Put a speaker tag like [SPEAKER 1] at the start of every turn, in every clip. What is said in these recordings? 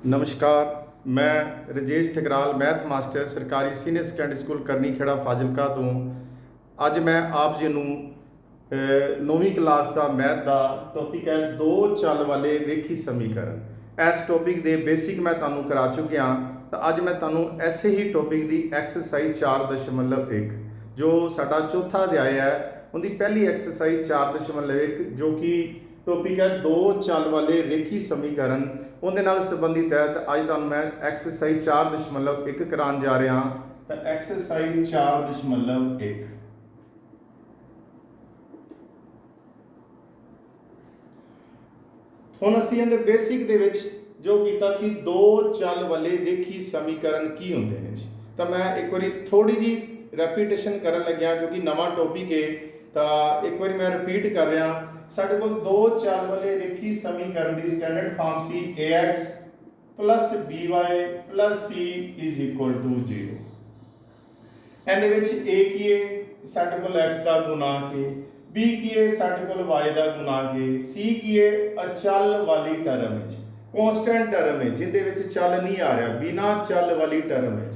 [SPEAKER 1] नमस्कार। मैं Rajesh Thakral math master सरकारी सीनियर सैकेंडरी स्कूल करनी खेड़ा फाजिलका तो अज मैं आप जी नूं 9वीं क्लास का मैथ का टॉपिक है दो चल वाले रेखी समीकरण। इस टॉपिक के बेसिक मैं तुहानूं करा चुकिया। तो अज मैं तुहानूं ऐसे ही टॉपिक की एक्सरसाइज 4.1 जो साडा चौथा अध्याय है उनकी पहली एक्सरसाइज 4.1 जो कि टॉपिक है दो चल वाले रेखी समीकरण उनके नाल संबंधित है। तो अज तुहानूं मैं एक्सरसाइज 4.1 कराने जा रहा। तो एक्सरसाइज 4.1 ਹੁਣ ਅਸੀਂ ਇਹਦੇ ਬੇਸਿਕ ਦੇ ਵਿੱਚ ਜੋ ਕੀਤਾ ਸੀ ਦੋ ਚੱਲ ਵਾਲੇ ਰੇਖੀ ਸਮੀਕਰਨ ਕੀ ਹੁੰਦੇ ਨੇ ਜੀ। ਤਾਂ ਮੈਂ ਇੱਕ ਵਾਰੀ ਥੋੜੀ ਜੀ ਰੈਪੀਟੇਸ਼ਨ ਕਰਨ ਲੱਗਿਆ ਕਿਉਂਕਿ ਨਵਾਂ ਟੌਪਿਕ ਹੈ। ਤਾਂ ਇੱਕ ਵਾਰੀ ਮੈਂ ਰਿਪੀਟ ਕਰ ਰਿਹਾ। ਸਾਡੇ ਕੋਲ ਦੋ ਚੱਲ ਵਾਲੇ ਰੇਖੀ ਸਮੀਕਰਨ ਦੀ ਸਟੈਂਡਰਡ ਫਾਰਮ ਸੀ ax by c = 0। ਇਹਦੇ ਵਿੱਚ a ਕੀ ਹੈ ਸਾਡੇ ਕੋਲ x ਦਾ ਗੁਣਾਂਕ ਹੈ, b ਕੀ ਹੈ ਸਾਡੇ ਕੋਲ y ਦਾ ਗੁਣਾਂਕ ਹੈ, c ਕੀ ਹੈ ਅਚਲ ਵਾਲੀ ਟਰਮ ਵਿੱਚ ਕਾਂਸਟੈਂਟ ਟਰਮ ਹੈ ਜਿਹਦੇ ਵਿੱਚ ਚੱਲ ਨਹੀਂ ਆ ਰਿਹਾ ਬਿਨਾ ਚੱਲ ਵਾਲੀ ਟਰਮ ਵਿੱਚ।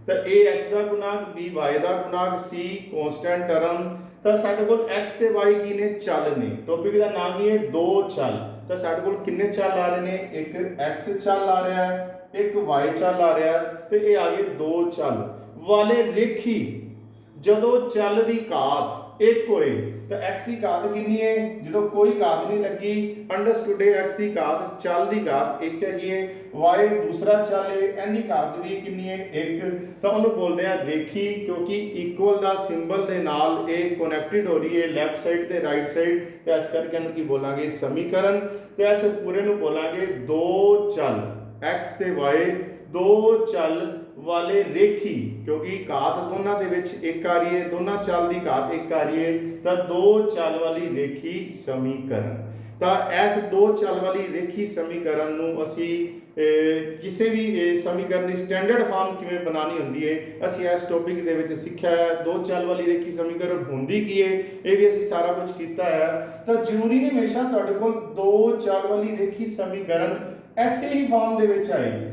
[SPEAKER 1] ਤਾਂ a x ਦਾ ਗੁਣਾਂਕ, b y ਦਾ ਗੁਣਾਂਕ, c ਕਾਂਸਟੈਂਟ ਟਰਮ। ਤਾਂ ਸਾਡੇ ਕੋਲ x ਤੇ y ਕੀ ਨੇ ਚੱਲ ਨੇ। ਟੌਪਿਕ ਦਾ ਨਾਮ ਹੀ ਹੈ ਦੋ ਚੱਲ। ਤਾਂ ਸਾਡੇ ਕੋਲ ਕਿੰਨੇ ਚੱਲ ਆ ਰਹੇ ਨੇ ਇੱਕ x ਚੱਲ ਆ ਰਿਹਾ ਹੈ, ਇੱਕ y ਚੱਲ ਆ ਰਿਹਾ ਹੈ ਤੇ ਇਹ ਆ ਗਏ ਦੋ ਚੱਲ ਵਾਲੇ ਰੇਖੀ। ਜਦੋਂ ਚੱਲ ਦੀ ਘਾਤ ਇੱਕ ਹੋਏ ਤਾਂ x ਦੀ ਘਾਤ ਕਿੰਨੀ ਹੈ ਜਦੋਂ ਕੋਈ ਘਾਤ ਨਹੀਂ ਲੱਗੀ ਅੰਡਰਸਟੂਡ ਹੈ x ਦੀ ਘਾਤ ਚੱਲ ਦੀ ਘਾਤ ਇੱਕ ਹੈਗੀ ਹੈ, y ਦੂਸਰਾ ਚੱਲ ਹੈ ਇਹਦੀ ਘਾਤ ਵੀ ਕਿੰਨੀ ਹੈ ਇੱਕ। ਤਾਂ ਉਹਨੂੰ ਬੋਲਦੇ ਆ ਰੇਖੀ ਕਿਉਂਕਿ ਇਕੁਅਲ ਦਾ ਸਿੰਬਲ ਦੇ ਨਾਲ ਇਹ ਕਨੈਕਟਡ ਹੋ ਰਹੀ ਹੈ ਲੈਫਟ ਸਾਈਡ ਤੇ ਰਾਈਟ ਸਾਈਡ। ਤੇ ਇਸ ਕਰਕੇ ਇਹਨੂੰ ਕੀ ਬੋਲਾਂਗੇ ਸਮੀਕਰਨ। ਤੇ ਇਸ ਪੂਰੇ ਨੂੰ ਬੋਲਾਂਗੇ ਦੋ ਚੱਲ x ਤੇ y ਦੋ ਚੱਲ वाले रेखी क्योंकि घात दोनों दे विच एक आ रही है, दोनों चल की घात एक आ रही है तो दो चल वाली रेखी समीकरण। तो इस दो चल वाली रेखी समीकरण नूं असी किसी भी समीकरण की स्टैंडर्ड फॉर्म किवें बनानी हुंदी है असी इस टॉपिक दे विच सीखिया है। दो चल वाली रेखी समीकरण हुंदी की है ये भी असी सारा कुछ कीता है। तो जरूरी नहीं हमेशा तुहाडे कोल दो चल वाली रेखी समीकरण ऐसे ही फॉर्म दे विच आएगी।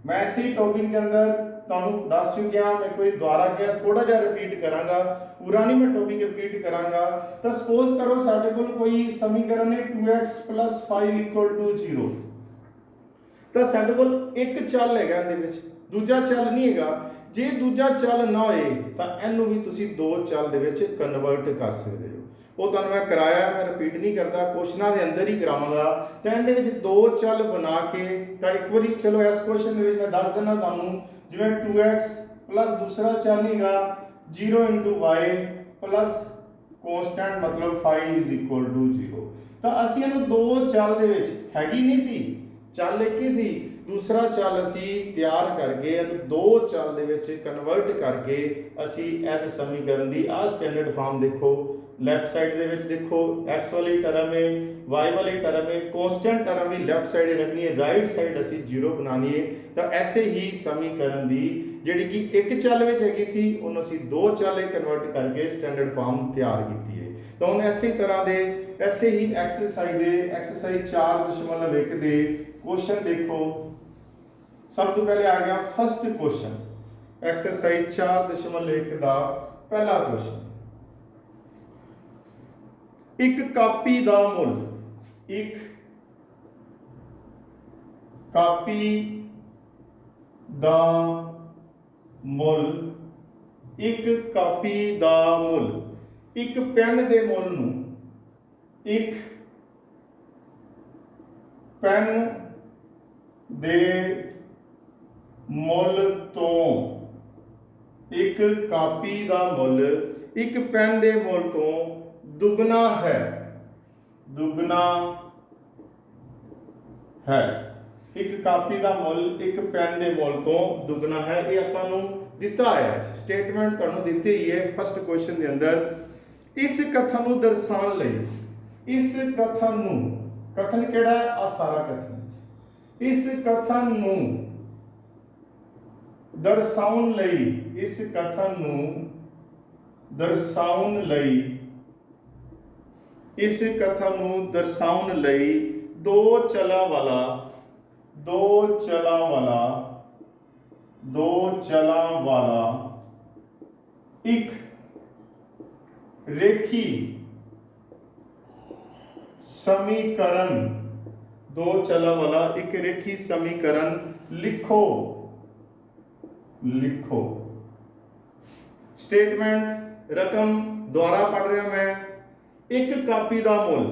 [SPEAKER 1] मैं ऐसे ही टॉपिक के अंदर ਤੁਹਾਨੂੰ ਦੱਸ ਚੁੱਕਿਆ। ਮੈਂ ਕੋਈ ਦੁਬਾਰਾ ਕਿਹਾ ਥੋੜਾ ਜਿਹਾ ਰਿਪੀਟ ਕਰਾਂਗਾ, ਪੂਰਾ ਨਹੀਂ ਮੈਂ ਟੌਪਿਕ ਰਿਪੀਟ ਕਰਾਂਗਾ। ਤਾਂ ਸਪੋਜ਼ ਕਰੋ ਸਾਡੇ ਕੋਲ ਕੋਈ ਸਮੀਕਰਨ ਹੈ 2x + 5 = 0। ਤਾਂ ਸਾਡੇ ਕੋਲ ਇੱਕ ਚੱਲ ਹੈਗਾ ਇਹਦੇ ਵਿੱਚ, ਦੂਜਾ ਚੱਲ ਨਹੀਂ ਹੈਗਾ। ਜੇ ਦੂਜਾ ਚੱਲ ਨਾ ਹੋਏ ਤਾਂ ਇਹਨੂੰ ਵੀ ਤੁਸੀਂ ਦੋ ਚੱਲ ਦੇ ਵਿੱਚ ਕਨਵਰਟ ਕਰ ਸਕਦੇ ਹੋ। ਉਹ ਤੁਹਾਨੂੰ ਮੈਂ ਕਰਾਇਆ, ਮੈਂ ਰਿਪੀਟ ਨਹੀਂ ਕਰਦਾ, ਕੁਐਸਚਨਾਂ ਦੇ ਅੰਦਰ ਹੀ ਕਰਾਵਾਂਗਾ। ਤਾਂ ਇਹਦੇ ਵਿੱਚ ਦੋ ਚੱਲ ਬਣਾ ਕੇ ਤਾਂ ਇੱਕ ਵਾਰੀ ਚਲੋ ਇਸ ਕੁਐਸਚਨ ਦੇ ਵਿੱਚ ਮੈਂ ਦੱਸ ਦਿੰਦਾ ਤੁਹਾਨੂੰ ਜਿਵੇਂ 2x + दूसरा चल हैगा 0 * y + कांस्टेंट मतलब 5 = 0। ਤਾਂ ਅਸੀਂ ਇਹਨੂੰ ਦੋ ਚੱਲ ਦੇ ਵਿੱਚ ਹੈਗੀ ਨਹੀਂ ਸੀ, ਚੱਲ ਇੱਕ ਹੀ ਸੀ। दूसरा ਚੱਲ ਅਸੀਂ ਤਿਆਰ ਕਰਕੇ ਇਹਨੂੰ ਦੋ ਚੱਲ ਦੇ ਵਿੱਚ ਕਨਵਰਟ ਕਰਕੇ ਅਸੀਂ ਇਸ ਸਮੀਕਰਨ ਦੀ ਆ ਸਟੈਂਡਰਡ ਫਾਰਮ ਦੇਖੋ ਲੈਫਟ ਸਾਈਡ ਦੇ ਵਿੱਚ ਦੇਖੋ x ਵਾਲੀ ਟਰਮ ਹੈ, y ਵਾਲੀ ਟਰਮ ਹੈ, ਕਾਂਸਟੈਂਟ ਟਰਮ ਵੀ ਲੈਫਟ ਸਾਈਡ ਰੱਖਣੀ ਹੈ, ਰਾਈਟ ਸਾਈਡ ਅਸੀਂ 0 ਬਣਾਣੀ ਹੈ। ਤਾਂ ਐਸੇ ਹੀ ਸਮੀਕਰਨ ਦੀ ਜਿਹੜੀ ਕਿ ਇੱਕ ਚੱਲ ਵਿੱਚ ਹੈਗੀ ਸੀ ਉਹਨੂੰ ਅਸੀਂ ਦੋ ਚੱਲੇ ਕਨਵਰਟ ਕਰਕੇ ਸਟੈਂਡਰਡ ਫਾਰਮ ਤਿਆਰ ਕੀਤੀ ਹੈ। ਤਾਂ ਹੁਣ ਐਸੇ ਤਰ੍ਹਾਂ ਦੇ ਐਸੇ ਹੀ ਐਕਸਰਸਾਈਜ਼ 4.1 ਦੇ ਕੁਐਸਚਨ ਦੇਖੋ। सब तो पहले आ गया फर्स्ट क्वेश्चन एक्सरसाइज 4.1 का पहला क्वेश्चन। एक कापी दा मुल, एक कापी दा मुल, एक कापी दा मुल, एक पेन दे मुल नूं, एक पेन दे ਮੁੱਲ ਤੋਂ, ਇੱਕ ਕਾਪੀ ਦਾ ਮੁੱਲ ਇੱਕ ਪੈਨ ਦੇ ਮੁੱਲ ਤੋਂ ਦੁੱਗਣਾ ਹੈ, ਦੁੱਗਣਾ ਹੈ। ਇੱਕ ਕਾਪੀ ਦਾ ਮੁੱਲ ਇੱਕ ਪੈਨ ਦੇ ਮੁੱਲ ਤੋਂ ਦੁੱਗਣਾ ਹੈ। ਇਹ ਆਪਾਂ ਨੂੰ ਦਿੱਤਾ ਹੈ ਸਟੇਟਮੈਂਟ ਤੁਹਾਨੂੰ ਦਿੱਤੀ ਹੀ ਹੈ ਫਸਟ ਕੁਐਸਚਨ ਦੇ ਅੰਦਰ। ਇਸ ਕਥਨ ਨੂੰ ਦਰਸਾਉਣ ਲਈ, ਇਸ ਕਥਨ ਨੂੰ, ਕਥਨ ਕਿਹੜਾ ਹੈ ਆ ਸਾਰਾ ਕਥਨ, ਇਸ ਕਥਨ ਨੂੰ ਦਰਸਾਉਣ ਲਈ, ਇਸ ਕਥਨ ਨੂੰ ਦਰਸਾਉਣ ਲਈ, ਇਸ ਕਥਨ ਨੂੰ ਦਰਸਾਉਣ ਲਈ ਦੋ ਚਲਾਂ ਵਾਲਾ दो चला वाला एक रेखी समीकरण, दो चला वाला एक रेखी समीकरण लिखो। स्टेटमेंट रकम द्वारा पढ़ रहा मैं। एक कापी का मुल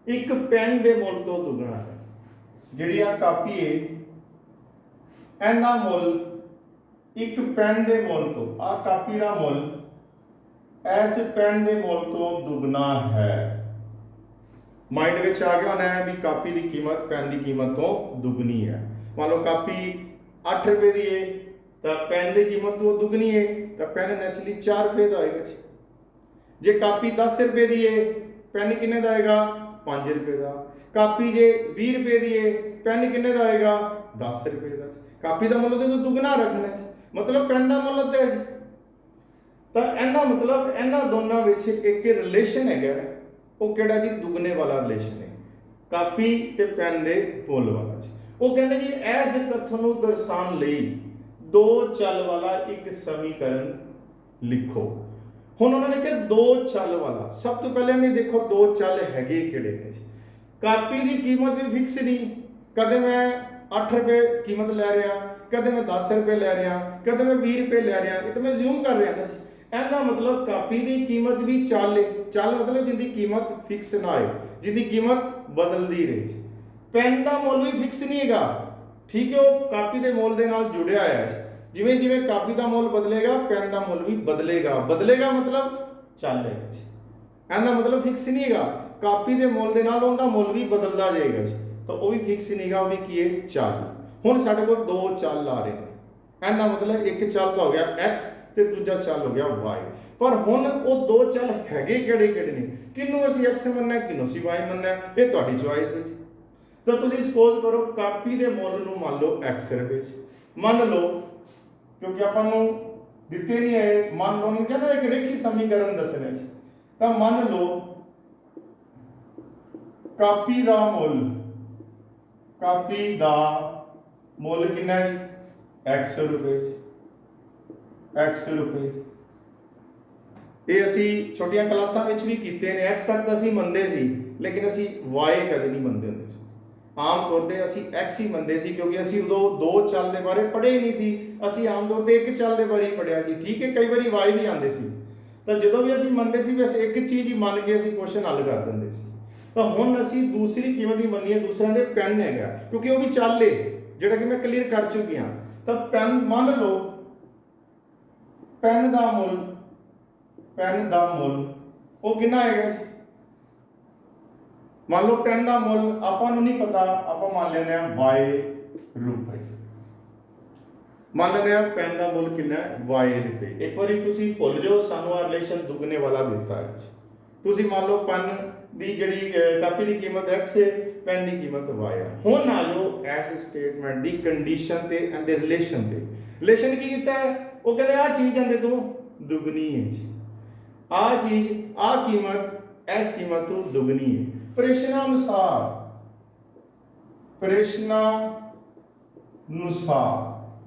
[SPEAKER 1] एक पेन के मुल तो दुगना है। जिहड़ी आ कापी है इहदा मुल एक पेन के मुल तो, आ कापी का मुल इस पेन के मुल तो दुगना है। माइंड में आ गया होना है भी कापी की कीमत पेन की कीमत तो दुगनी है। मान लो कापी 8 रुपए की है तो पेन की कीमत तो दुगनी है, तो पेन नैचुरली 4 रुपए का आएगा जी। जे कापी 10 रुपए की है पेन किन्ने का आएगा 5 रुपए का। कापी जे 20 रुपए की है पेन किन्ने का आएगा 10 रुपए का। कापी का मुल तो दुगना रखना जी, मतलब पेन का मुल अद्धा है जी। तो इहदा मतलब इन्हां दोनों विच एक रिलेशन है, वो किहड़ा जी दुगने वाला रिलेशन है, कापी ते पेन दे मुल वाला जी। वो कहते जी इस कथन नूं दर्शाउण लई दो चल वाला एक समीकरण लिखो। हुण उन्होंने कहा दो चल वाला, सब तो पहले नहीं देखो दो चल हैगे किहड़े ने जी। कापी की कीमत भी फिक्स नहीं, कदे मैं 8 रुपए कीमत लै रहा, कदे मैं 10 रुपए लै रहा, कदे मैं 20 रुपए लै रहा, ये तो मैं ज्यूम कर रहा ना जी। इहदा मतलब कापी की कीमत भी चल है, चल मतलब जिंदी कीमत फिक्स ना आए, जिंदी कीमत बदलती रहे। पेन का मुल भी फिक्स नहीं है, ठीक है, वो कापी के मुल के नाल जुड़िया है। जिवें जिवें कापी का मुल बदलेगा पेन का मुल भी बदलेगा मतलब चलेगा जी। इहदा मतलब फिक्स नहीं है, कापी के मुल के नाल उनका मुल भी बदलता जाएगा जी। तो वह भी फिक्स नहीं है, वो भी की है चल। हुण साडे कोल दो चल आ रहे हैं, इहदा मतलब एक चल तो हो गया एक्स ते दूजा चल हो गया वाई। पर हुण वो दो चल हैगे किहड़े ने, किनू असीं एक्स मनना किनू असीं वाई मनना, ये तुहाडी चॉइस है जी। तो तुसीं सपोज करो कापी के मुल नूं मान लो एक्स रुपए मान लो, क्योंकि आपां नूं दिते नहीं है, मान लो उन्होंने कहना एक रेखी समीकरण दसना जी। तो मान लो कापी का मुल कितना है एक्स रुपए। ये असी छोटिया क्लासां विच भी कीते ने, एक्स तक तो असी मनते सी, लेकिन असी वाई कदे नहीं मनते होंदे सी। आम तौर पर असी एक्स ही मनते सी, क्योंकि असी उदों दो चल के बारे पढ़े ही नहीं सी। असी आम तौर पर एक चल के बारे ही पढ़िया सी, ठीक है, कई बार वाई भी आते सी। तो जो भी असी मनते सी बस एक चीज़ ही मन के असी क्वेश्चन हल कर देंगे सी। तो हुण असी दूसरी कीमत भी मनीए, दूसरे के पेन है, क्योंकि वह भी चल है जोड़ा कि मैं क्लीयर कर चुकी हाँ। तो पेन मान लो पेन का मुल वो कितना आएगा जी। मान लो पेन का मुल आपां नूं नहीं पता, आप मान लेने वाई रुपए। मान लेने पेन का मुल कितना है वाई रुपए। एक बार तुसीं भुल जाओ, सानू आ रिलेशन दुगने वाला दिता है। तुसीं मान लो पेन की जिहड़ी कापी की कीमत एक्स है, पेन की कीमत वाई है। हुण आ जाओ इस स्टेटमेंट की कंडीशन ते एंड रिलेशन ते। रिलेशन की कीता है, वो कहते आ चीज़ आंदे तो दुगनी है जी, आ चीज़ आ कीमत इस कीमत तो दुगनी है। प्रश्नानुसार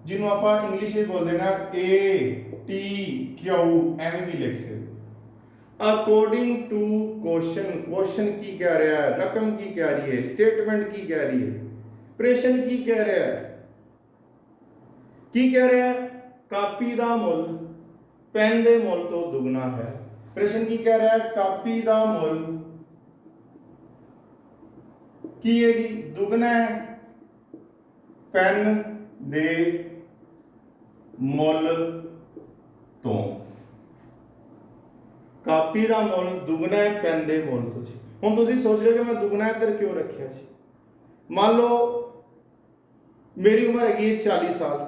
[SPEAKER 1] जिन्हों आप इंग्लिश में बोलते ना ATQ एवं भी लिख सकते। अकॉर्डिंग टू क्वेश्चन की कह रहा है, रकम की कह रही है, स्टेटमेंट की कह रही है, प्रश्न की कह रहा है, कापी का मुल पेन के मुल तो दुगना है। प्रश्न की कह रहा है कापी का मुल की है जी दुगना है पेन दे मुल तो। कापी का मुल दुगना है पेन के मुल तो जी। हुण तुसीं सोच रहे हो कि मैं दुगना इधर क्यों रखिया जी। मान लो मेरी उम्र हैगी 40 साल,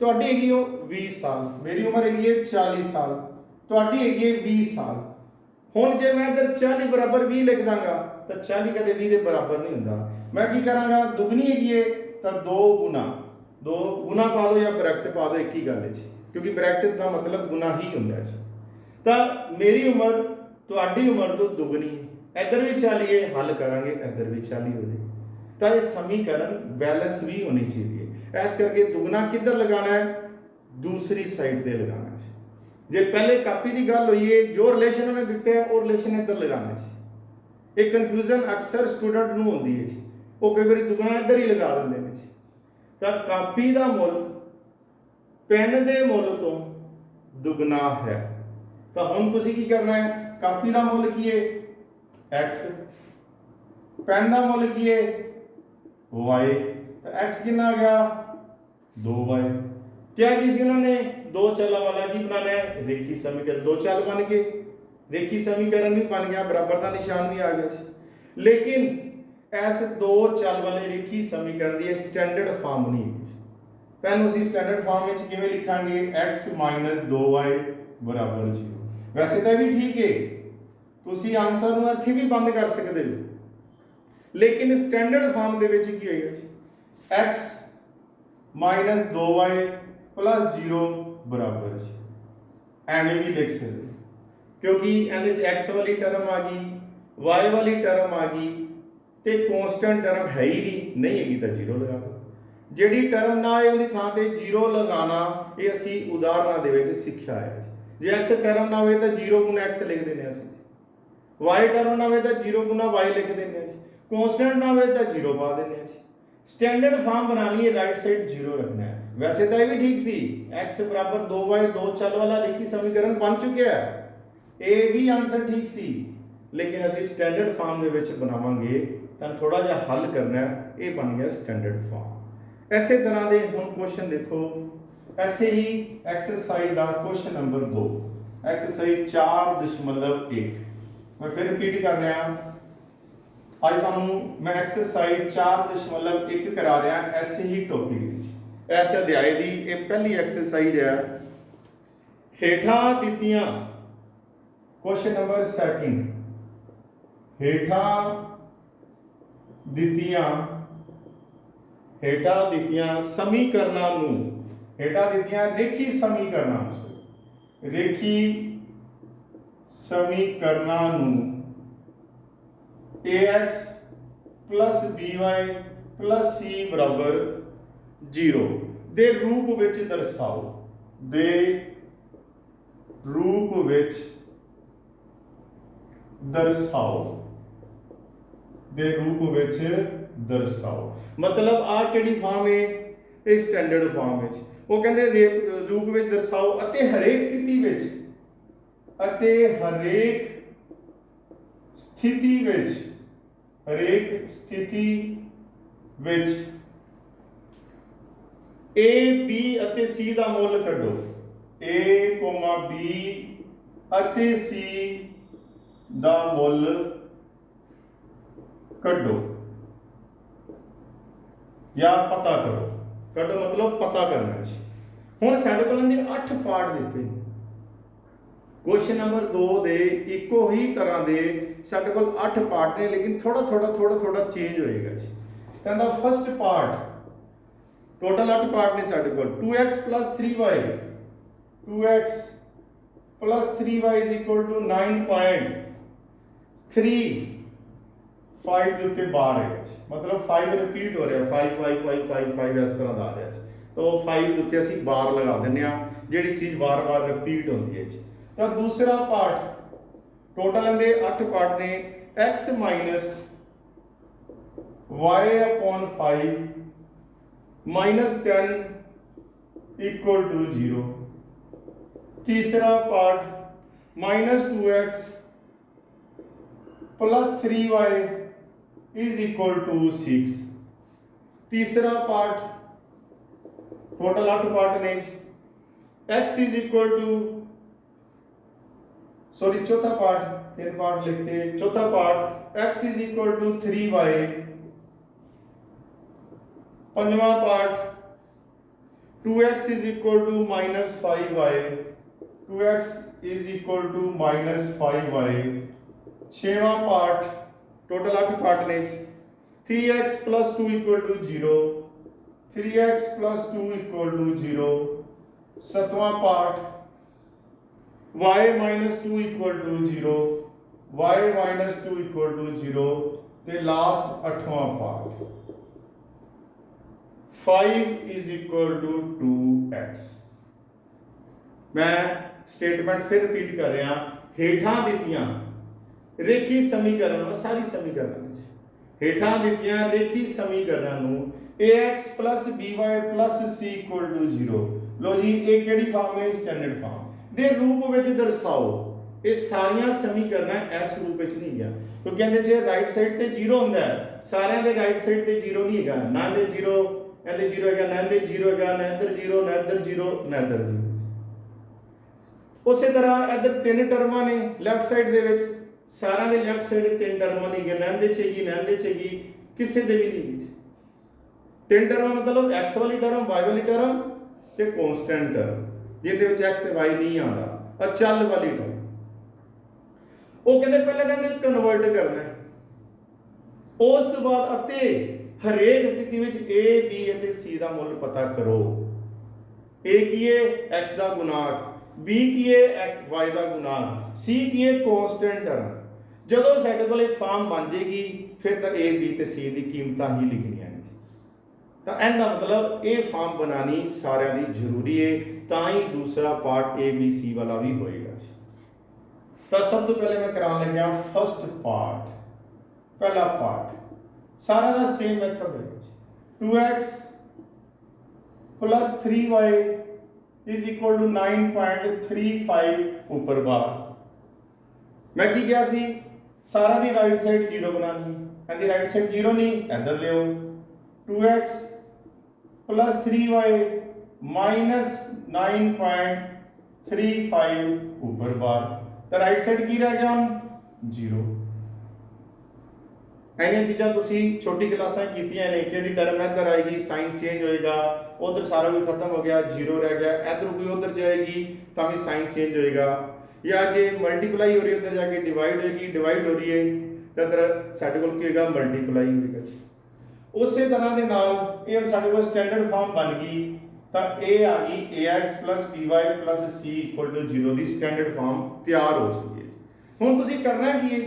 [SPEAKER 1] तुहाडी हैगी 20 साल, मेरी उम्र हैगी 40 साल, तुहाडी हैगी 20 साल। हुण जे मैं इधर 40 बराबर 20 लिख दांगा तो 40 कदे 20 के बराबर नहीं हुंदा। मैं की करांगा, दुगनी हैगी है तो 2 गुना पा दो या ब्रैकेट पा दो, एक ही गल है जी, क्योंकि ब्रैकेट का मतलब गुना ही हुंदा जी। तो मेरी उम्र तुहाडी उम्र तो दुगनी, इधर भी 40 है, हल करांगे इधर भी 40 हो जाए। तो ये समीकरण बैलेंस भी होनी चाहिए। इस करके दुगना किधर लगाना है, दूसरी साइड पे लगाना है। जे पहले कापी की गल हुई है, जो रिलेशन उन्हें दिते है वो रिलेशन इधर लगाना है। एक कन्फ्यूजन अक्सर स्टूडेंट नूं होंदी है जी, वो कई बार दुगना इधर ही लगा देंगे ने जी। तो कापी का मुल पेन के मुल तो दुगना है। तो हुण तुसीं की करना है, कापी का मुल की है एक्स, पेन का मुल की है वाई। तो एक्स कितना आ गया 2y। क्या किसी उन्होंने दो चलों वाला की बनाना है, रेखी समीकरण। दो चल बन के रेखी समीकरण भी बन गया, बराबर का निशान भी आ गया। लेकिन इस दो चल वाले रेखी समीकरण की स्टैंडर्ड फॉर्म नहीं है। पहले उसी स्टैंडर्ड फॉर्म में किवें लिखांगे, x माइनस 2y बराबर 0। वैसे तो भी ठीक है, तुसी आंसर नूं इत्थे भी बंद कर सकते हो, लेकिन स्टैंडर्ड फॉर्म दे विच की होएगा जी, x माइनस 2y प्लस 0 बराबर जी। एवें भी लिख सकते, क्योंकि इहदे च x वाली टर्म आ गई, y वाली टर्म आ गई, तो कॉन्स्टेंट टर्म है ही नहीं हैगी, तो 0 लगा दो। जिहड़ी टर्म ना आए उहदी थां ते 0 लगाना, ये असी उदाहरणों दे विच सिक्ख्या है। जे x टर्म ना होवे तो 0 गुना x लिख देने असीं, y टर्म ना होवे तो 0 गुना y लिख देने, कॉन्स्टेंट ना होवे तो 0 पा देने। स्टैंडर्ड फॉर्म बना लिए, राइट साइड 0 रखना है। वैसे तो यह भी ठीक सी, x बराबर 2y, दो चल वाला रेखी समीकरण बन चुका है, ये भी आंसर ठीक सी। लेकिन असीं स्टैंडर्ड फॉर्म दे विच बनावांगे तो थोड़ा जिहा हल करना है, ये बन गया स्टैंडर्ड फॉर्म। इसे तरह के हुण क्वेश्चन देखो, ऐसे ही एक्सरसाइज का क्वेश्चन नंबर 2, एक्सरसाइज 4.1। मैं फिर रिपीट कर रहा, अज तुहानूं मैं एक्सरसाइज 4.1 करा रहा, ऐसे ही टॉपिक इस अध्याय की ये पहली एक्सरसाइज है। हेठां दित्तियां क्वेश्चन नंबर 2, हेठां दित्तियां समीकरणां नूं, हेठां दित्तियां रेखी समीकरणां नूं ax plus by plus c बराबर 0 दे रूप विच दर्शाओ, दे रूप विच दर्शाओ। मतलब आ किहड़ी फॉर्म है, ये स्टैंडर्ड फॉर्म है। वो कहते रूप विच दर्शाओ अते हरेक स्थिति विच, हरेक स्थिति विच a b अते c दा मुल कढो, a b अते c दा मुल कढो या पता करो। कढो मतलब पता करना है। हुण साडे कोल इहदे 8 पार्ट दिते ने, क्वेश्चन नंबर 2 दे इको ही तरह दे साडे कोल 8 पार्ट ने, लेकिन थोड़ा चेंज होएगा जी। कहंदा फर्स्ट पार्ट, टोटल 8 पार्ट ने साडे कोल, 2x plus 3y, 2x plus 3y is equal to 9.35 के उत्ते बार है, मतलब 5 रिपीट हो रहा है, 5 5 5 5 5 इस तरह का आ रहा है। तो 5 के उत्ते असीं बार लगा देने, जिहड़ी चीज़ बार बार रिपीट होती है जी। तो दूसरा पार्ट, टोटल इहदे 8 पार्ट ने, x minus y upon 5 minus 10 equal to 0। तीसरा part minus 2x plus 3y is equal to 6। तीसरा पार्ट, टोटल 8 पार्ट ने, x is equal to, sorry चौथा पार्ट, 3 पार्ट लिखते, चौथा part x is equal to 3y। पंजवां part 2x is equal to minus 5y, 2x is equal to minus 5y। छेवां part, total 8 part ने, 3x plus 2 equal to 0, 3x plus 2 equal to 0। सतवां part y minus 2 equal to 0, y minus 2 equal to 0। ते last 8वां part 5 is equal to 2x। मैं statement फिर repeat कर रहा, हेठां दित्तियां रेखी समीकरण सारी समीकरण हेठां दित्तियां रेखी समीकरण नूं ax plus by plus c equal to 0। लो जी ये केड़ी फॉर्म है? स्टैंडर्ड फॉर्म दे रूप विच दर्शाओ। ये सारियां समीकरण इस रूप विच नहीं गया क्योंकि इहदे च राइट साइड ते 0 हुंदा है, सारियां दे राइट साइड ते 0 नहीं हैगा, ना दे 0 इहदे 0 हैगा, ना दे 0 हैगा, ना इधर 0, ना इधर 0, ना इधर 0। उसी तरह इधर तीन टर्मां ने लैफ्ट साइड दे विच, सारियां दे लैफ्ट साइड तीन टर्मां नहीं है, ना इहदे च हैगी, ना इहदे च हैगी, किसी दे भी नहीं। तीन टर्म मतलब एक्स वाली टर्म, वाई वाली टर्म ते कांस्टेंट टर्म जिहदे विच एक्स ते वाई नहीं आंदा, अचल वाली टर्म। वो कहते पहले कहते कन्वर्ट करना है, उस तो बाद अते हरेक स्थिति विच ए बी अते सी दा मुल पता करो। ए की है एक्स दा गुणांक, बी की है एक्स वाई दा गुणांक, सी की है कांस्टेंट टर्म। जदों साडे कोल फॉर्म बन जाएगी फिर तो ए बी ते सी दी कीमतां ही लिखनियां ने जी। तो इहदा मतलब ये फॉर्म बनानी सारिਆਂ ਦੀ ਜ਼ਰੂਰੀ है, ਤਾਂ ही दूसरा पार्ट ए बी सी वाला भी होएगा जी। तो सब तो पहले मैं कराने लग्या फर्स्ट पार्ट, पहला पार्ट सारा का सेम मेथड है जी। 2x plus 3y is equal to 9.35 ऊपर बार। मैं की क्या सी सारा दी राइट साइड 0 बनानी, इहदी राइट साइड 0 नहीं, इधर लियो 2x plus 3y minus 9.35 ऊपर बार। तो राइट साइड की रह गया 0। इन्हीं चीज़ां तुसी छोटी क्लासां कीतियां ने, किहड़ी टर्म इधर आएगी साइन चेंज होएगा, उधर सारा कुछ खत्म हो गया 0 रह गया, इधर कोई उधर जाएगी तो भी साइन चेंज होएगा, या जे मल्टीप्लाई हो रही है उधर जाके डिवाइड होएगी, डिवाइड हो रही है तो इधर साडे कोल की होएगा मल्टीप्लाई होएगा जी। उस तरह के नाल ये साडे कोल स्टैंडर्ड फॉर्म बन गई, तो ए आ गई ax plus by plus c equal to 0 की स्टैंडर्ड फॉर्म तैयार हो चुकी है। हुण तुसीं करना की है,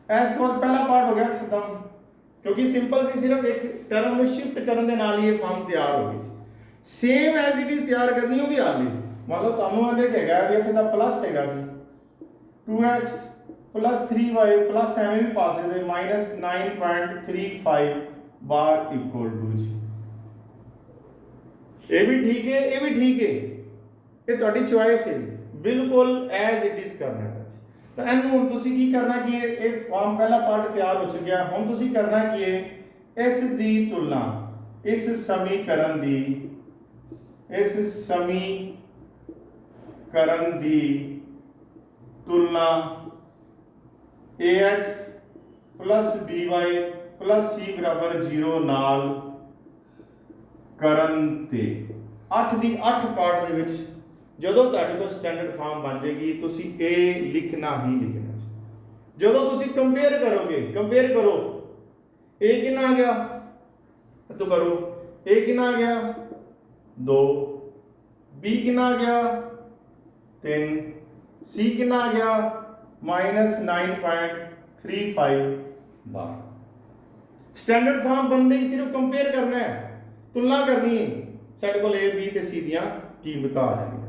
[SPEAKER 1] इस तो पहला पार्ट हो गया खत्म, क्योंकि सिंपल सी सिर्फ एक टर्म में शिफ्ट करने के नाल ही ये फॉर्म तैयार हो गई। सेम एज इट इज तैयार करनी हो भी हाल नहीं, मान लो तुहानूं अगे हैगा भी इत्थे दा प्लस हैगा सी 2x plus 3y प्लस एवें भी पा सकदे minus 9.35 बार इक्वल टू जी। ये भी ठीक है, ये भी ठीक है, ये तुहाडी चॉइस है, बिल्कुल एज इट इज करना है। तो इहनूं हुण तुसीं की करना कि ये फॉर्म पहला पार्ट तैयार हो चुका, हुण तुसीं करना कि इस दी तुलना इस समीकरण दी तुलना ax plus by plus c बराबर 0 नाल करन ते 8 ਦੀ 8 पार्ट दे विच ਜਦੋਂ ਤੁਹਾਡੇ ਕੋਲ ਸਟੈਂਡਰਡ ਫਾਰਮ ਬਣ ਜਾਏਗੀ ਤੁਸੀਂ a ਲਿਖਣਾ ਹੀ ਲਿਖਣਾ ਹੈ। ਜਦੋਂ ਤੁਸੀਂ ਕੰਪੇਅਰ ਕਰੋਗੇ, ਕੰਪੇਅਰ ਕਰੋ a ਕਿੰਨਾ ਆ ਗਿਆ तो करो, a कितना आ गया 2, b कितना आ गया 3, c कितना आ गया -9.35 बार। स्टैंडर्ड फॉर्म बनते ही सिर्फ कंपेयर करना है, तुलना करनी है, साडे कोल a b ते c दियां कीमतां आ जाएंगी।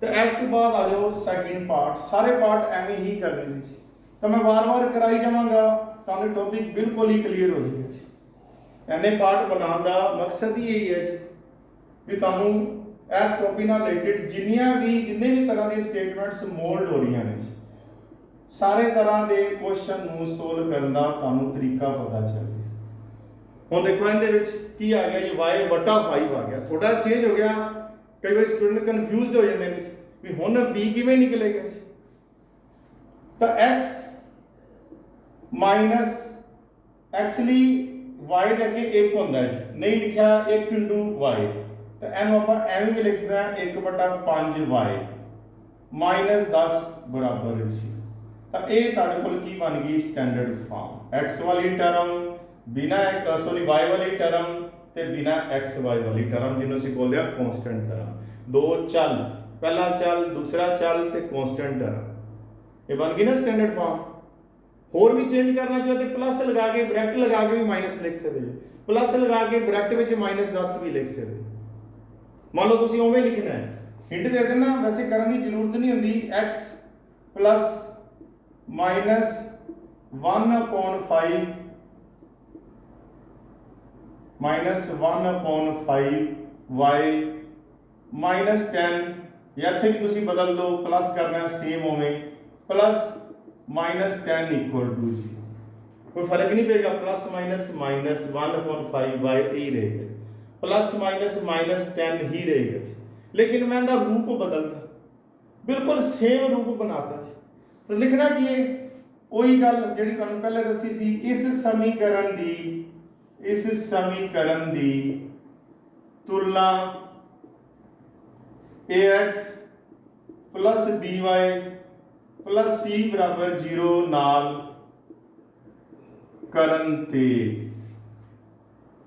[SPEAKER 1] तो इस तो बाद आ जाओ सैकेंड पार्ट, सारे पार्ट एवं ही करने जी, तो मैं बार बार कराई जावांगा ताकि टॉपिक बिल्कुल ही क्लीयर हो जाए जी। एने पार्ट बनाने का मकसद ही यही है भी तुहानूं इस टॉपिक नाल रिलेटेड जिन्ने भी तरह की स्टेटमेंट्स मोल्ड हो रही हैं, सारे तरह के क्वेश्चन नूं सोल्व करने का तुहानूं तरीका पता चले। हुण देखो इहदे विच की आ गया जी y बटा 5 आ गया, थोड़ा चेंज हो गया, कई बार स्टूडेंट कन्फ्यूज हो जाते हैं भी हुण b किवें निकलेगा जी। तो x माइनस एक्चुअली y दे अगे 1 हुंदा है, नहीं लिखा 1 * y, तो इहनूं आपां एवें भी लिख सकते हैं 1/5y -10 बराबर है जी। तो ये तुहाडे कोल की बन गई स्टैंडर्ड फॉर्म, x वाली टर्म बिना y वाली टर्म ते बिना x y वाली टर्म, जिन्होंने असीं बोलिया कांस्टेंट टर्म, दो चल, पहला चल दूसरा चल ते कांस्टेंट टर्म, ये बन गई ना स्टैंडर्ड फॉर्म। होर भी चेंज करना चाहो तो प्लस लगा के ब्रैकेट लगा के भी माइनस लिख सकते हो, प्लस लगा के ब्रैकेट में -10 भी लिख सकते हो। मान लो तुम उवें लिखना है, हिंट दे देना, वैसे करने की जरूरत नहीं होंगी। x प्लस -1/5 y -10, या इत्थे भी तुसीं बदल दो, प्लस करना सेम होवे, प्लस -10 इक्वल टू 0। कोई फर्क नहीं पेगा, प्लस माइनस 1/5 y ही रहेगा, प्लस -10 ही रहेगा जी। लेकिन मैं इहदा रूप बदलता, बिल्कुल सेम रूप बनाता जी। तो लिखना की है वही गल जिहड़ी तुहानूं पहले दसी सी, इस समीकरण दी तुलना ax plus by plus c बराबर 0 नाल करन ते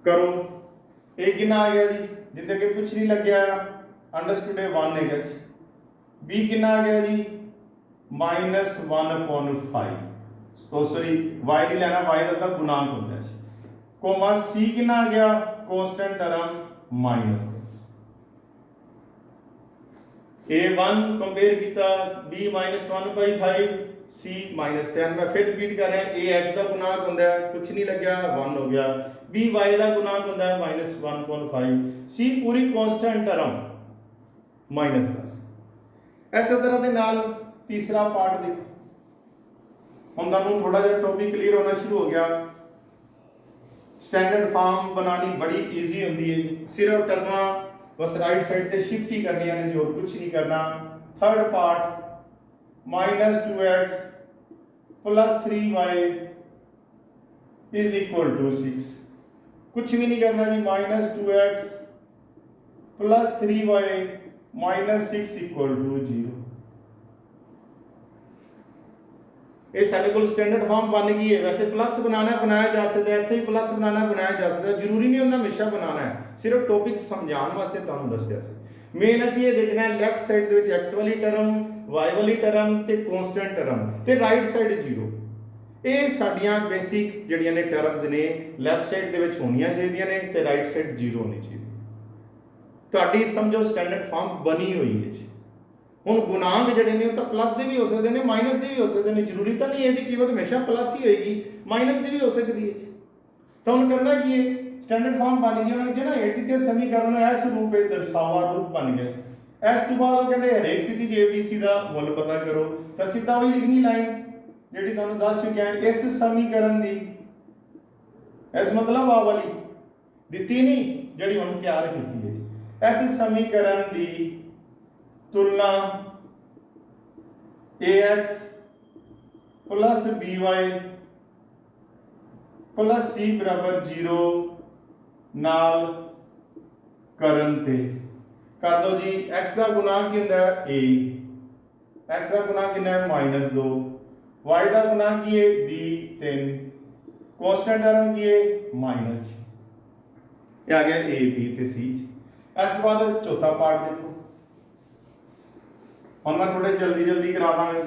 [SPEAKER 1] करो। ये कितना आ गया जी, जिंदे के कुछ नहीं लग्या, अंडरस्टूड है 1 है जी। बी कितना आ गया जी, -1/5, तो सॉरी y नहीं लेना, y का गुणांक होता है, कोमा c कितना आ गया, कांस्टेंट टर्म -10। a1 कंपेयर किया, b -1/5, c -10। मैं फिर रिपीट कर रहा, a x का गुणांक होता है, कुछ नहीं लग्या 1 हो गया, b y का गुणांक होता है -1/5, c पूरी कांस्टेंट टर्म -10। इस तरह के नाल तीसरा पार्ट देखो, हम तुहानूं थोड़ा जिहा टॉपिक क्लीयर होना शुरू हो गया। स्टैंडर्ड फॉर्म बनानी बड़ी ईजी होंदी है, सिर्फ टर्मां बस राइट साइड पे शिफ्ट ही करनी है, जो कुछ नहीं करना। Third part -2x plus 3y is equal to 6, कुछ भी नहीं करना जी, -2x plus 3y -6 equal to 0। ये साडे कोल स्टैंडर्ड फॉर्म बन गई है। वैसे प्लस बनाना बनाया जा सकता है, इत्थे भी प्लस बनाना बनाया जा सकता है, जरूरी नहीं होंदा हमेशा बनाना है, सिर्फ टॉपिक समझाने वास्ते तुहानूं दस्सिया सी। मेन असीं ये देखना है लेफ्ट साइड दे विच x वाली टर्म, y वाली टर्म ते कांस्टेंट टर्म, ते राइट साइड 0। ये साडियां बेसिक जिहड़ियां ने टर्म्स ने लेफ्ट साइड दे विच होणियां चाहीदियां ने ते राइट साइड 0 होनी चाहिए। तुहाडी समझो स्टैंडर्ड फॉर्म बनी हुई है जी। हुण गुणांक जिहड़े ने तो प्लस दे भी हो सकते हैं, माइनस दे भी हो सकते हैं, जरूरी तो नहीं है कि कीमत हमेशा प्लस ही होएगी, माइनस दी भी हो सकती है जी। तो हुण करना की है, स्टैंडर्ड फॉर्म बन गई, उन्होंने कहा ना एक दिते समीकरण इस रूप में दर्शावा रूप बन गया। इस तो बाद वो कहते हरेक स्थिति च ABC का मुल पता करो, तो सीधा वही लिखनी लाइन जिहड़ी तुहानूं दस चुकिया, इस समीकरण दी, इस मतलब आ वाली दिती नहीं जिहड़ी हुण तैयार कीती है जी। इस समीकरण दी तुलना ax plus by plus c बराबर 0 नाल करन ते कर दो जी। x का गुणांक की होंदा है a, x का गुणांक कितना है -2, y का गुणांक की है b 3, कांस्टेंट टर्म की है -6। ये आ गया a b ते c। इस बाद चौथा पार्ट देखो, हम मैं थोड़े जल्दी करा दांगा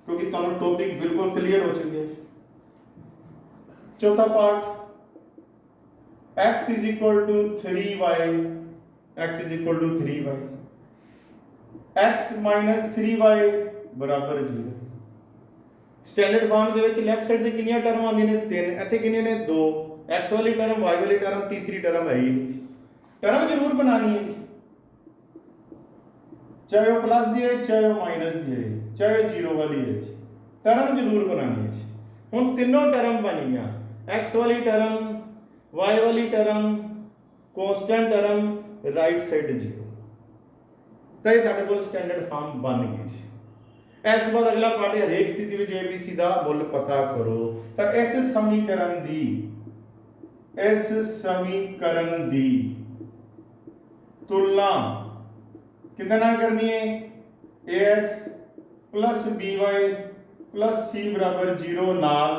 [SPEAKER 1] क्योंकि तुहानूं टॉपिक बिल्कुल क्लियर हो चुके हैं। चौथा part x is equal to 3y, x is equal to 3y, x minus 3y बराबर 0। स्टैंडर्ड फॉर्म दे विच लेफ्ट साइड ते कितनी टर्म आंदी ने 3, इत्थे कितने ने 2, x वाली टर्म y वाली टर्म तीसरी टर्म है ही नहीं। टर्म जरूर बनानी है, चाहे वो प्लस दी है चाहे वो माइनस दी है चाहे वो 0 वाली है, टर्म जरूर बनानी है। हुण तीनों टर्म बन गई, x वाली टर्म, y वाली term, constant term, right side 0। तो ये साडे कोल स्टैंडर्ड फॉर्म बन गई जी। इस बाद अगला पार्ट है हरेक स्थिति में ABC का मुल पता करो। तो इस समीकरण दी तुलना कितने नाल करनी है, ax plus by plus c बराबर 0 नाल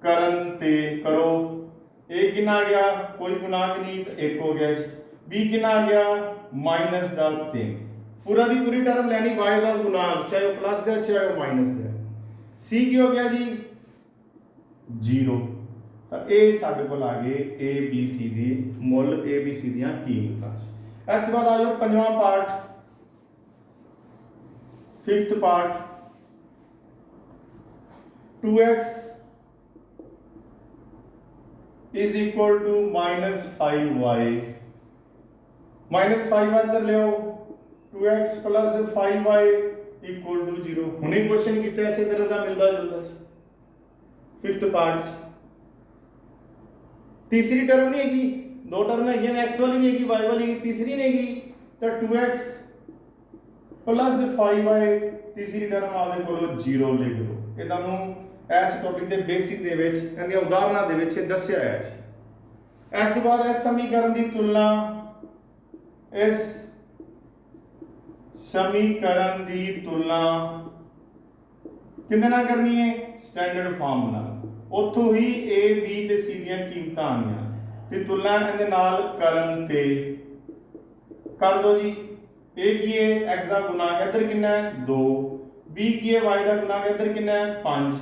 [SPEAKER 1] करन ते करो। a कितना आ गया, कोई गुणांक नहीं तो 1 हो गया। b कितना आ गया, -3, पूरा दी पूरी टर्म लेनी y का गुणांक, चाहे वो प्लस दे चाहे वो माइनस दे। c की हो गया जी 0। ਤਾਂ ਇਹ ਸਾਡੇ ਕੋਲ ਆ ਗਏ ABC ਦੀ ਮੁੱਲ ABC ਦੀਆਂ ਕੀਮਤਾਂ। ਇਸ ਤੋਂ ਬਾਅਦ ਆ ਜਾਓ ਪੰਜਵਾਂ part, 5th part, 2x is equal to -5y, -5 अंदर ले आओ, 2x plus 5y equal to 0। ਹੁਣੇ क्वेश्चन ਕੀਤਾ ਇਸੇ ਤਰ੍ਹਾਂ ਦਾ ਮਿਲਦਾ ਜੁਲਦਾ ਸੀ 5th ਪਾर्ट। तीसरी टर्म नहीं हैगी, दो टर्म है x वाली भी हैगी, y वाली तीसरी नहीं हैगी, तो 2x प्लस 5y तीसरी टर्म आपके कोलो 0 लिख लो। ये तुहानू इस टॉपिक के बेसिक दे विच इहदीआं उदाहरणां दे विच दस्सिया है जी। इस तो बाद इस समीकरण की तुलना इस समीकरण की तुलना किहदे नाल करनी है, स्टैंडर्ड फॉर्म नाल। उतों ही A B ते C ਦੀਆਂ ਕੀਮਤਾਂ ਆਈਆਂ ਤੇ ਤੁਲਨਾ ਇਹਦੇ ਨਾਲ ਕਰਨ ਤੇ ਕਰ ਦੋ ਜੀ। A ਕੀ ਹੈ x ਦਾ ਗੁਣਾਕ ਇੱਧਰ ਕਿੰਨਾ ਹੈ 2, B ਕੀ ਹੈ y ਦਾ ਗੁਣਾਕ ਇੱਧਰ ਕਿੰਨਾ ਹੈ 5,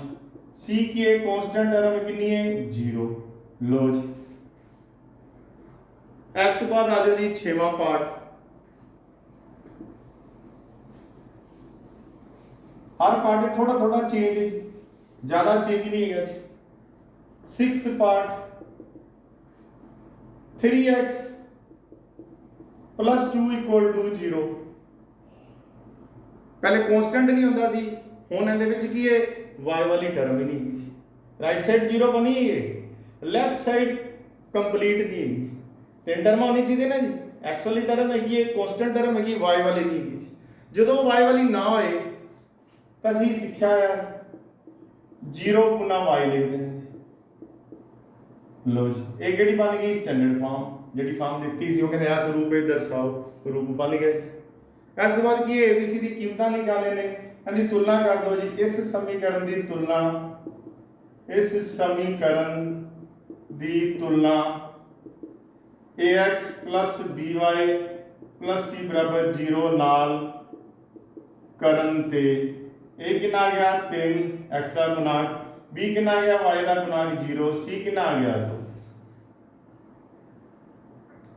[SPEAKER 1] C ਕੀ ਹੈ ਕਾਂਸਟੈਂਟ ਟਰਮ ਕਿੰਨੀ ਹੈ 0। ਲੋ ਜੀ ਇਸ ਤੋਂ ਬਾਅਦ ਆ ਜਾਓ ਜੀ 6ਵਾਂ ਪਾਰਟ। हर पार्ट थोड़ा थोड़ा चेंज है, ज्यादा चेंज नहीं है जी। 6th part 3x plus 2 equal to 0। पहले कांस्टेंट नहीं होता सी, हुण इहदे विच की है y वाली टर्म ही नहीं है। राइट साइड 0 बनी है, लेफ्ट साइड कंप्लीट नहीं है। तीन टर्म होनी चाहिए ना जी, x वाली टर्म हैगी है, कांस्टेंट टर्म हैगी, y वाली नहीं है। जो y वाली ना होए तो असीं सिक्ख्या है 0 गुना y लिख देना जी। लो जी ये किहड़ी बन गई स्टैंडर्ड फॉर्म, जिहड़ी फॉर्म दित्ती सी वो कहंदे इस रूप में दर्शाओ, रूप बन गया जी। इस तो बाद की ABC की कीमतां निकाले ने, इहदी तुलना कर दो जी। इस समीकरण की तुलना, इस समीकरण की तुलना AX plus BY plus C बराबर 0 नाल करन ते A कितना आ गया 3 x का गुणाक, B कितना आ गया y का गुणाक 0, C कितना आ गया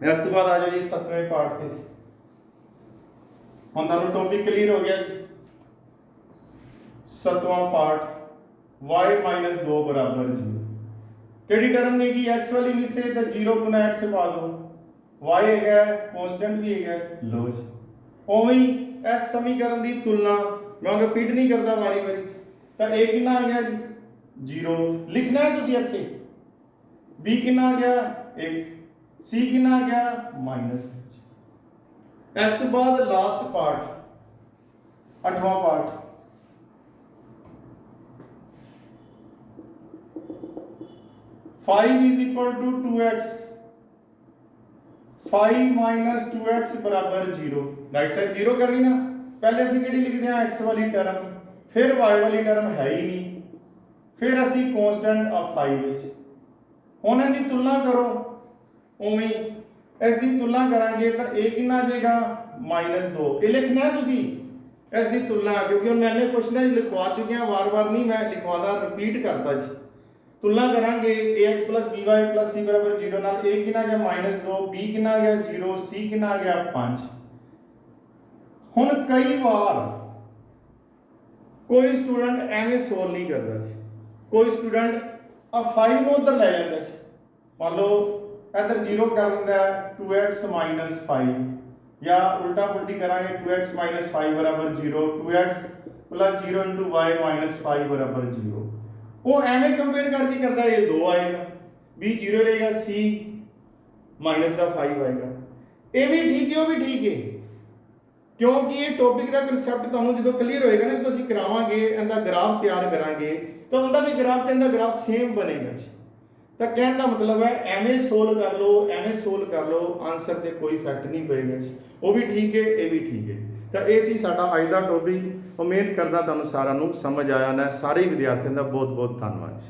[SPEAKER 1] 2। इस तो बाद आ जाओ जी 7वें पार्ट ते। हुण तुहानू टॉपिक क्लियर हो गया जी। 7वां पार्ट y माइनस 2 बराबर 0। केड़ी टर्म नहीं की x वाली में से तो 0 गुना x पा दो, y है कांस्टेंट भी है। लो जी ओवें इस समीकरण की तुलना मैं रिपीट नहीं करता वारी वारी, तो A कितना आ गया जी 0 लिखना है तुसीं इत्थे, B कितना आ गया 1, C कितना आ गया -। इस तो बाद लास्ट पार्ट 8वां part, five is equal to 2x, 5 minus 2x बराबर 0। राइट साइड 0 करनी ना, पहले असीं किहड़ी लिखते हैं x वाली टर्म, फिर y वाली टर्म है ही नहीं, फिर असीं कांस्टेंट ऑफ 5 विच। हुण इहदी तुलना करो, उवें इसकी तुलना करांगे तो A कितना आ जाएगा -2। ये लिखना है तुसीं इसकी तुलना, क्योंकि हुण मैंने क्वेश्चन लिखवा चुके हैं, वार वार नहीं मैं लिखवादा, रिपीट करता जी। तुलना करांगे AX plus BY plus C बराबर 0 नाल A कितना आ गया -2, B कितना आ गया 0, C कितना आ गया 5। हुण कई बार कोई स्टूडेंट एवें सोल्व नहीं करता जी, कोई स्टूडेंट आ 5 नूं उधर लै जांदा जी। मान लो इधर 0 कर दिंदा है 2x माइनस 5, या उल्टा पुल्टी करांगे 2x माइनस 5 बराबर 0, 2x plus 0 into y minus 5 बराबर 0। वो एवें कंपेयर करके करता है, ये 2 आएगा, B 0 रहेगा, C माइनस का 5 आएगा। ये भी ठीक है, वो भी ठीक है, क्योंकि ये टॉपिक का कंसैप्ट तुहानू जो क्लीयर होएगा ना, जो असीं करावांगे, इहदा ग्राफ तैयार करांगे तो उनका भी ग्राफ ते इहदा ग्राफ सेम बनेगा जी। तो कहने का मतलब है एवें सोल्व कर लो, एवें सोल्व कर लो, आंसर ते कोई इफैक्ट नहीं पएगा जी। वो भी ठीक है, ये भी ठीक है। तो ये सी साडा अज दा टॉपिक। उम्मीद करदा तुहानू सारिआं नू समझ आया ना। सारे विद्यार्थियों का बहुत बहुत धन्यवाद।